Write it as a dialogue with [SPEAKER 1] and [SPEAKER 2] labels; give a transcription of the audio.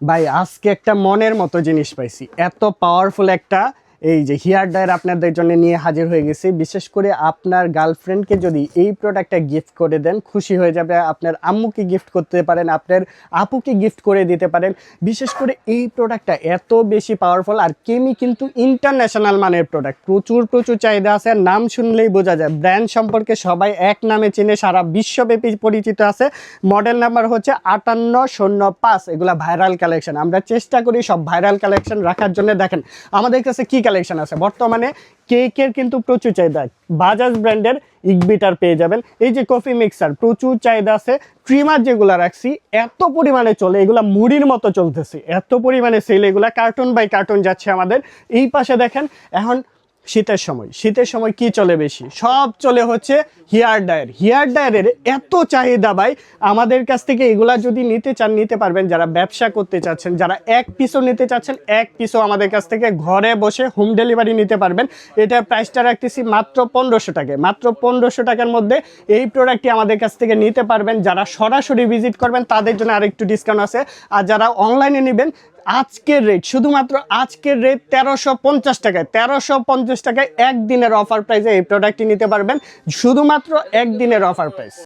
[SPEAKER 1] ভাই আজকে একটা মনের মতো জিনিস পাইছি, এত পাওয়ারফুল একটা এই যে হেয়ার ড্রায়ার আপনাদের জন্য নিয়ে হাজির হয়ে গেছি। বিশেষ করে আপনার গার্লফ্রেন্ডকে যদি এই প্রোডাক্টটা গিফট করে দেন খুশি হয়ে যাবে। আপনার আম্মুকে গিফট করতে পারেন, আপনার আপুকে গিফট করে দিতে পারেন। বিশেষ করে এই প্রোডাক্টটা এত বেশি পাওয়ারফুল, আর কেমি কিন্তু ইন্টারন্যাশনাল মানের প্রোডাক্ট, প্রচুর প্রচুর চাহিদা আছে। নাম শুনলেই বোঝা যায়, ব্র্যান্ড সম্পর্কে সবাই এক নামে চিনে, সারা বিশ্বব্যাপী পরিচিত আছে। মডেল নাম্বার হচ্ছে 5805। এগুলা ভাইরাল কালেকশন, আমরা চেষ্টা করি সব ভাইরাল কালেকশন রাখার জন্য। দেখেন আমাদের কাছে কি কালেকশন আছে বর্তমানে। কেকের কিন্তু প্রচুর চাহিদা, বাজাজ ব্র্যান্ডের ইগবিটার পেয়ে যাবেন। এই যে কফি মিক্সার প্রচুর চাহিদা আছে। ট্রিমার যেগুলো রাখছি এত পরিমাণে চলে, এগুলা মুড়ির মতো চলতেছে, এত পরিমাণে সেল, এগুলা কার্টুন বাই কার্টুন যাচ্ছে আমাদের। এই পাশে দেখেন এখন শীতের সময় কি চলে বেশি, সব চলে হচ্ছে হেয়ার ড্রায়ার। হেয়ার ড্রায়ারের এত চাহিদা ভাই, আমাদের কাছ থেকে এগুলা যদি নিতে চান নিতে পারবেন। যারা ব্যবসা করতে চাচ্ছেন, যারা এক পিসও নিতে চাচ্ছেন, এক পিসও আমাদের কাছ থেকে ঘরে বসে হোম ডেলিভারি নিতে পারবেন। এটা প্রাইসটা রাখতেছি মাত্র 1500 টাকায়। মাত্র 1500 টাকার মধ্যে এই প্রোডাক্টটি আমাদের কাছ থেকে নিতে পারবেন। যারা সরাসরি ভিজিট করবেন তাদের জন্য আরেকটু ডিসকাউন্ট আছে, আর যারা অনলাইনে নেবেন আজকের রেট, শুধুমাত্র আজকের রেট 1350 টাকায়। 1350 টাকায় একদিনের অফার প্রাইসে এই প্রোডাক্টটি নিতে পারবেন, শুধুমাত্র একদিনের অফার প্রাইস।